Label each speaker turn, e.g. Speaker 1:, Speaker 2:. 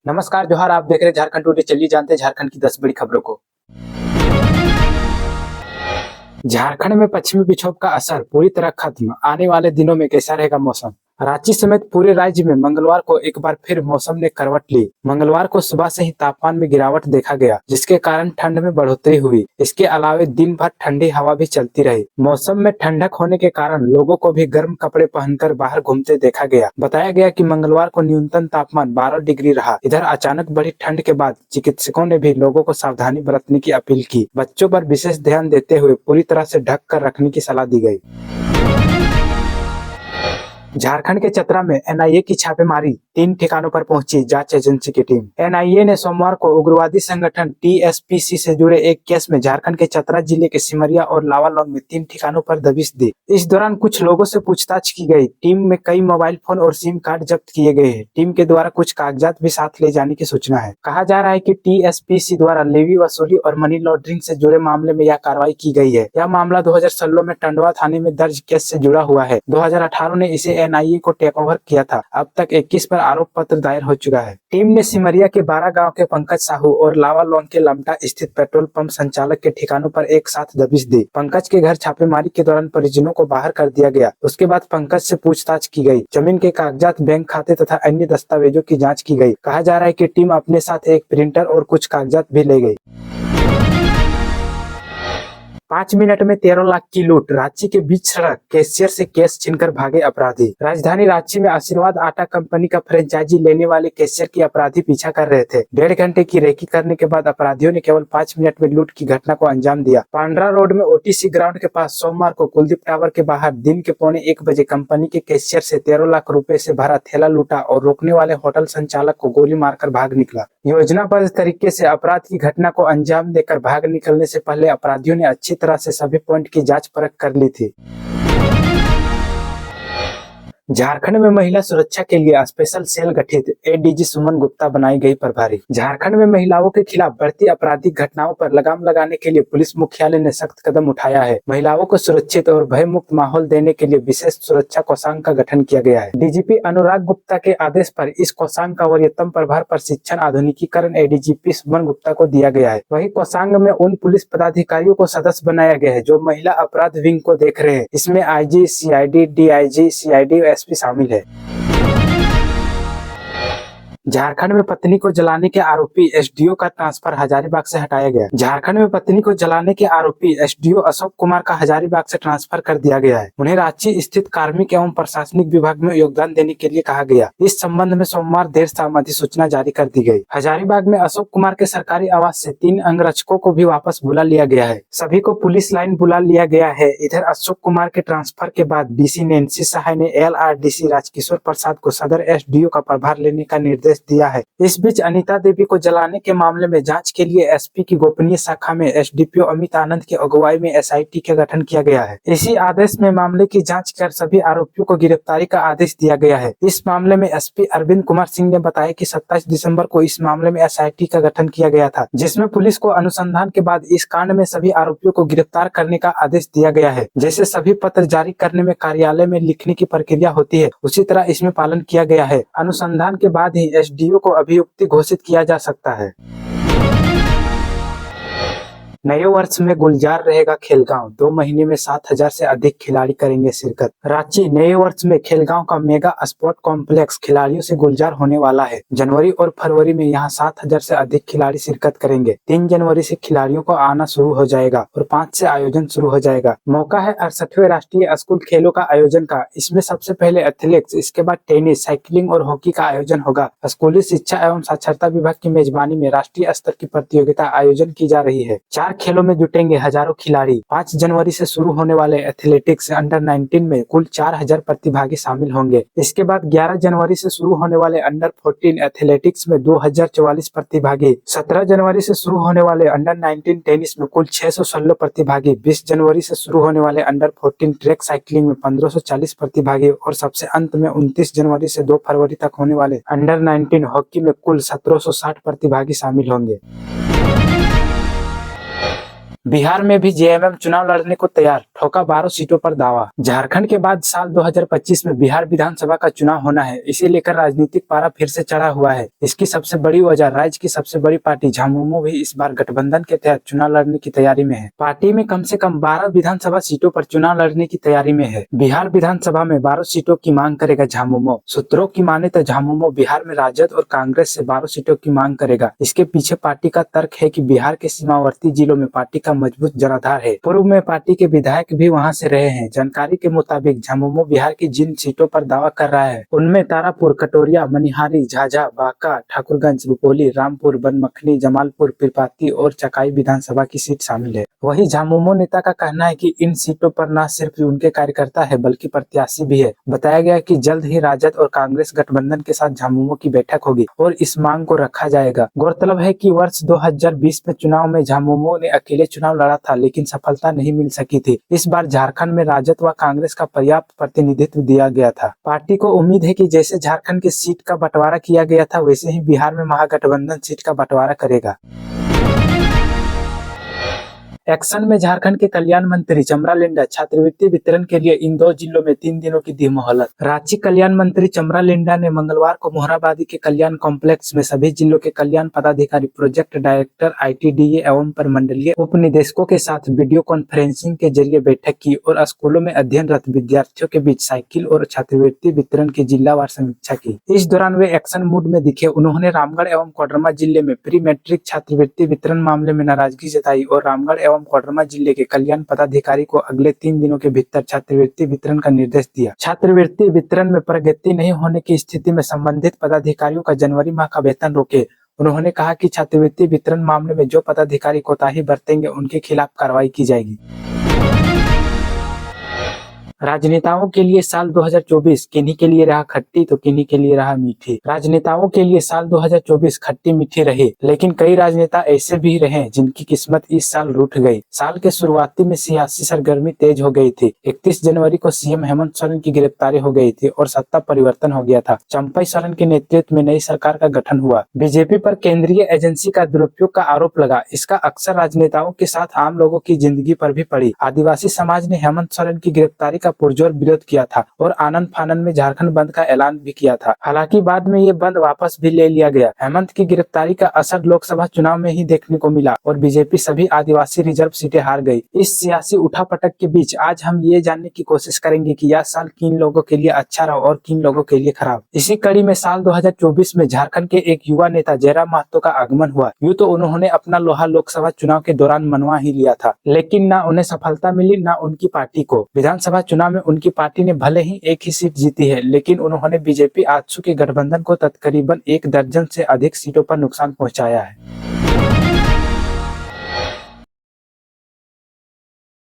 Speaker 1: नमस्कार जोहार, आप देख रहे हैं झारखंड टुडे। चलिए जानते हैं झारखंड की 10 बड़ी खबरों को। झारखंड में पश्चिमी विक्षोभ का असर पूरी तरह खत्म, आने वाले दिनों में कैसा रहेगा मौसम। रांची समेत पूरे राज्य में मंगलवार को एक बार फिर मौसम ने करवट ली। मंगलवार को सुबह से ही तापमान में गिरावट देखा गया, जिसके कारण ठंड में बढ़ोतरी हुई। इसके अलावा दिन भर ठंडी हवा भी चलती रही। मौसम में ठंडक होने के कारण लोगों को भी गर्म कपड़े पहनकर बाहर घूमते देखा गया। बताया गया कि मंगलवार को न्यूनतम तापमान 12 डिग्री रहा। इधर अचानक बढ़ी ठंड के बाद चिकित्सकों ने भी लोगों को सावधानी बरतने की अपील की। बच्चों पर विशेष ध्यान देते हुए पूरी तरह से ढक कर रखने की सलाह दी गई। झारखंड के चतरा में एनआईए की छापेमारी, 3 ठिकानों पर पहुंची जांच एजेंसी की टीम। एनआईए ने सोमवार को उग्रवादी संगठन टीएसपीसी से जुड़े एक केस में झारखंड के चतरा जिले के सिमरिया और लावालौंग में 3 ठिकानों पर दबिश दी। इस दौरान कुछ लोगों से पूछताछ की गई। टीम में कई मोबाइल फोन और सिम कार्ड जब्त किए गए हैं। टीम के द्वारा कुछ कागजात भी साथ ले जाने की सूचना है। कहा जा रहा है कि टीएसपीसी द्वारा लेवी वसूली और मनी लॉन्ड्रिंग से जुड़े मामले में यह कार्रवाई की गई है। यह मामला 2016 में टंडवा थाने में दर्ज केस से जुड़ा हुआ है। 2018 ने इसे एनआईए को टेक ओवर किया था। अब तक 21 पर आरोप पत्र दायर हो चुका है। टीम ने सिमरिया के 12 गांव के पंकज साहू और लावालौंग के लमटा स्थित पेट्रोल पंप संचालक के ठिकानों पर एक साथ दबिश दी। पंकज के घर छापेमारी के दौरान परिजनों को बाहर कर दिया गया। उसके बाद पंकज से पूछताछ की गई। जमीन के कागजात, बैंक खाते तथा अन्य दस्तावेजों की जाँच की गई। कहा जा रहा है कि टीम अपने साथ एक प्रिंटर और कुछ कागजात भी ले गई। 5 मिनट में 13 लाख की लूट, रांची के बीच सड़क, कैशियर से कैश छीनकर भागे अपराधी। राजधानी रांची में आशीर्वाद आटा कंपनी का फ्रेंचाइजी लेने वाले कैशियर की अपराधी पीछा कर रहे थे। 1.5 घंटे की रेकी करने के बाद अपराधियों ने केवल 5 मिनट में लूट की घटना को अंजाम दिया। पांड्रा रोड में ओटीसी ग्राउंड के पास सोमवार को कुलदीप टावर के बाहर दिन के 1:45 बजे कंपनी के कैशियर से 13 लाख रुपए से भरा थैला लूटा और रोकने वाले होटल संचालक को गोली मारकर भाग निकला। योजनाबद्ध तरीके से अपराध की घटना को अंजाम देकर भाग निकलने से पहले अपराधियों ने अच्छी तरह से सभी पॉइंट की जांच परख कर ली थी। झारखंड में महिला सुरक्षा के लिए स्पेशल सेल गठित, एडीजी सुमन गुप्ता बनाई गई प्रभारी। झारखंड में महिलाओं के खिलाफ बढ़ती आपराधिक घटनाओं पर लगाम लगाने के लिए पुलिस मुख्यालय ने सख्त कदम उठाया है। महिलाओं को सुरक्षित और भयमुक्त माहौल देने के लिए विशेष सुरक्षा कोषांग का गठन किया गया है। डीजीपी अनुराग गुप्ता के आदेश पर इस कोषांग का वरीयतम प्रभार प्रशिक्षण आधुनिकीकरण एडीजीपी सुमन गुप्ता को दिया गया है। वही कोषांग में उन पुलिस पदाधिकारियों को सदस्य बनाया गया है जो महिला अपराध विंग को देख रहे हैं। इसमें आईजी, सीआईडी, डीआईजी, सीआईडी भी शामिल है। झारखंड में पत्नी को जलाने के आरोपी एसडीओ का ट्रांसफर हजारीबाग से हटाया गया। झारखंड में पत्नी को जलाने के आरोपी एसडीओ अशोक कुमार का हजारीबाग से ट्रांसफर कर दिया गया है। उन्हें रांची स्थित कार्मिक एवं प्रशासनिक विभाग में योगदान देने के लिए कहा गया। इस संबंध में सोमवार देर शाम अधिसूचना जारी कर दी गई। हजारीबाग में अशोक कुमार के सरकारी आवास से 3 अंगरक्षकों को भी वापस बुला लिया गया है। सभी को पुलिस लाइन बुला लिया गया है। इधर अशोक कुमार के ट्रांसफर के बाद डीसी नैन्सी सहाय ने एलआरडीसी राजकिशोर प्रसाद को सदर एसडीओ का प्रभार लेने का निर्देश दिया है। इस बीच अनीता देवी को जलाने के मामले में जांच के लिए एसपी की गोपनीय शाखा में एसडीपीओ अमित आनंद की अगुवाई में एसआईटी का गठन किया गया है। इसी आदेश में मामले की जांच कर सभी आरोपियों को गिरफ्तारी का आदेश दिया गया है। इस मामले में एसपी अरविंद कुमार सिंह ने बताया कि 27 दिसंबर को इस मामले में एसआईटी का गठन किया गया था, जिसमें पुलिस को अनुसंधान के बाद इस कांड में सभी आरोपियों को गिरफ्तार करने का आदेश दिया गया है। जैसे सभी पत्र जारी करने में कार्यालय में लिखने की प्रक्रिया होती है, उसी तरह इसमें पालन किया गया है। अनुसंधान के बाद ही एसडीओ को अभियुक्त घोषित किया जा सकता है। नए वर्ष में गुलजार रहेगा खेलगांव, 2 महीने में 7,000 से अधिक खिलाड़ी करेंगे शिरकत। रांची नए वर्ष में खेलगांव का मेगा स्पोर्ट कॉम्प्लेक्स खिलाड़ियों से गुलजार होने वाला है। जनवरी और फरवरी में यहां 7,000 से अधिक खिलाड़ी शिरकत करेंगे। 3 जनवरी से खिलाड़ियों को आना शुरू हो जाएगा और 5 से आयोजन शुरू हो जाएगा। मौका है 68वें राष्ट्रीय स्कूल खेलों का आयोजन का। इसमें सबसे पहले एथलेटिक्स, इसके बाद टेनिस, साइकिलिंग और हॉकी का आयोजन होगा। स्कूली शिक्षा एवं साक्षरता विभाग की मेजबानी में राष्ट्रीय स्तर की प्रतियोगिता आयोजन की जा रही है। 4 खेलों में जुटेंगे हजारों खिलाड़ी। 5 जनवरी से शुरू होने वाले एथलेटिक्स अंडर 19 में कुल 4,000 प्रतिभागी शामिल होंगे। इसके बाद 11 जनवरी से शुरू होने वाले अंडर 14 एथलेटिक्स में 2,044 प्रतिभागी। 17 जनवरी से शुरू होने वाले अंडर 19 टेनिस में कुल 616 प्रतिभागी। 20 जनवरी से शुरू होने वाले अंडर 14 ट्रैक साइकिलिंग में 1540 प्रतिभागी और सबसे अंत में 29 जनवरी से 2 फरवरी तक होने वाले अंडर 19 हॉकी में कुल 1760 प्रतिभागी शामिल होंगे। बिहार में भी जेएमएम चुनाव लड़ने को तैयार, ठोका 12 सीटों पर दावा। झारखंड के बाद साल 2025 में बिहार विधानसभा का चुनाव होना है। इसे लेकर राजनीतिक पारा फिर से चढ़ा हुआ है। इसकी सबसे बड़ी वजह राज्य की सबसे बड़ी पार्टी झामुमो भी इस बार गठबंधन के तहत चुनाव लड़ने की तैयारी में है। पार्टी में कम से कम 12 विधानसभा सीटों पर चुनाव लड़ने की तैयारी में है। बिहार विधानसभा में 12 सीटों की मांग करेगा झामुमो। सूत्रों की माने तो झामुमो बिहार में राजद और कांग्रेस से 12 सीटों की मांग करेगा। इसके पीछे पार्टी का तर्क है कि बिहार के सीमावर्ती जिलों में पार्टी का मजबूत जनाधार है। पूर्व में पार्टी के विधायक भी वहां से रहे हैं। जानकारी के मुताबिक झामुमो बिहार की जिन सीटों पर दावा कर रहा है उनमें तारापुर, कटोरिया, मनिहारी, झाझा, बांका, ठाकुरगंज, रुपौली, रामपुर, बनमखनी, जमालपुर, पीरपाती और चकाई विधानसभा की सीट शामिल है। वही झामुमो नेता का कहना है कि इन सीटों पर न सिर्फ उनके कार्यकर्ता है बल्कि प्रत्याशी भी है। बताया गया कि जल्द ही राजद और कांग्रेस गठबंधन के साथ झामुमो की बैठक होगी और इस मांग को रखा जाएगा। गौरतलब है कि वर्ष 2020 में चुनाव में झामुमो ने अकेले चुनाव लड़ा था लेकिन सफलता नहीं मिल सकी थी। इस बार झारखंड में राजद व कांग्रेस का पर्याप्त प्रतिनिधित्व दिया गया था। पार्टी को उम्मीद है कि जैसे झारखंड की सीट का बंटवारा किया गया था वैसे ही बिहार में महागठबंधन सीट का बंटवारा करेगा। एक्शन में झारखंड के कल्याण मंत्री चमरा लिंडा छात्रवृत्ति वितरण के लिए इन 2 जिलों में 3 दिनों की दी मोहलत। राज्य कल्याण मंत्री चमरा लिंडा ने मंगलवार को मोहराबादी के कल्याण कॉम्प्लेक्स में सभी जिलों के कल्याण पदाधिकारी, प्रोजेक्ट डायरेक्टर, आईटीडीए एवं प्रमंडलीय उप निदेशकों के साथ वीडियो कॉन्फ्रेंसिंग के जरिए बैठक की और स्कूलों में अध्ययनरत विद्यार्थियों के बीच साइकिल और छात्रवृत्ति वितरण की जिलावार समीक्षा की। इस दौरान वे एक्शन मूड में दिखे। उन्होंने रामगढ़ एवं कोडरमा जिले में प्री मैट्रिक छात्रवृत्ति वितरण मामले में नाराजगी जताई और रामगढ़ एवं कोडरमा जिले के कल्याण पदाधिकारी को अगले 3 दिनों के भीतर छात्रवृत्ति वितरण का निर्देश दिया। छात्रवृत्ति वितरण में प्रगति नहीं होने की स्थिति में संबंधित पदाधिकारियों का जनवरी माह का वेतन रोके। उन्होंने कहा कि छात्रवृत्ति वितरण मामले में जो पदाधिकारी कोताही बरतेंगे उनके खिलाफ कार्रवाई की जाएगी। राजनेताओं के लिए साल 2024 किन्हीं के लिए रहा खट्टी तो किन्हीं के लिए रहा मीठी। राजनेताओं के लिए साल 2024 खट्टी मीठी रही, लेकिन कई राजनेता ऐसे भी रहे जिनकी किस्मत इस साल रूठ गई। साल के शुरुआती में सियासी सरगर्मी तेज हो गई थी। 31 जनवरी को सीएम हेमंत सोरेन की गिरफ्तारी हो गई थी और सत्ता परिवर्तन हो गया था। चंपई सोरेन के नेतृत्व में नई सरकार का गठन हुआ। बीजेपी पर केंद्रीय एजेंसी का दुरुपयोग का आरोप लगा। इसका अक्सर राजनेताओं के साथ आम लोगों की जिंदगी पर भी पड़ी। आदिवासी समाज ने हेमंत सोरेन की गिरफ्तारी का पुरजोर विरोध किया था और आनंद फानन में झारखंड बंद का ऐलान भी किया था। हालांकि बाद में ये बंद वापस भी ले लिया गया। हेमंत की गिरफ्तारी का असर लोकसभा चुनाव में ही देखने को मिला और बीजेपी सभी आदिवासी रिजर्व सीटें हार गई। इस सियासी उठापटक के बीच आज हम ये जानने की कोशिश करेंगे कि यह साल किन लोगों के लिए अच्छा रहा और किन लोगों के लिए खराब। इसी कड़ी में साल 2024 में झारखंड के एक युवा नेता जयराम महतो का आगमन हुआ। यूं तो उन्होंने अपना लोहा लोकसभा चुनाव के दौरान मनवा ही लिया था, लेकिन न उन्हें सफलता मिली न उनकी पार्टी को। विधानसभा चुनाव में उनकी पार्टी ने भले ही एक ही सीट जीती है, लेकिन उन्होंने बीजेपी आजसू के गठबंधन को तकरीबन 1 दर्जन से अधिक सीटों पर नुकसान पहुंचाया है।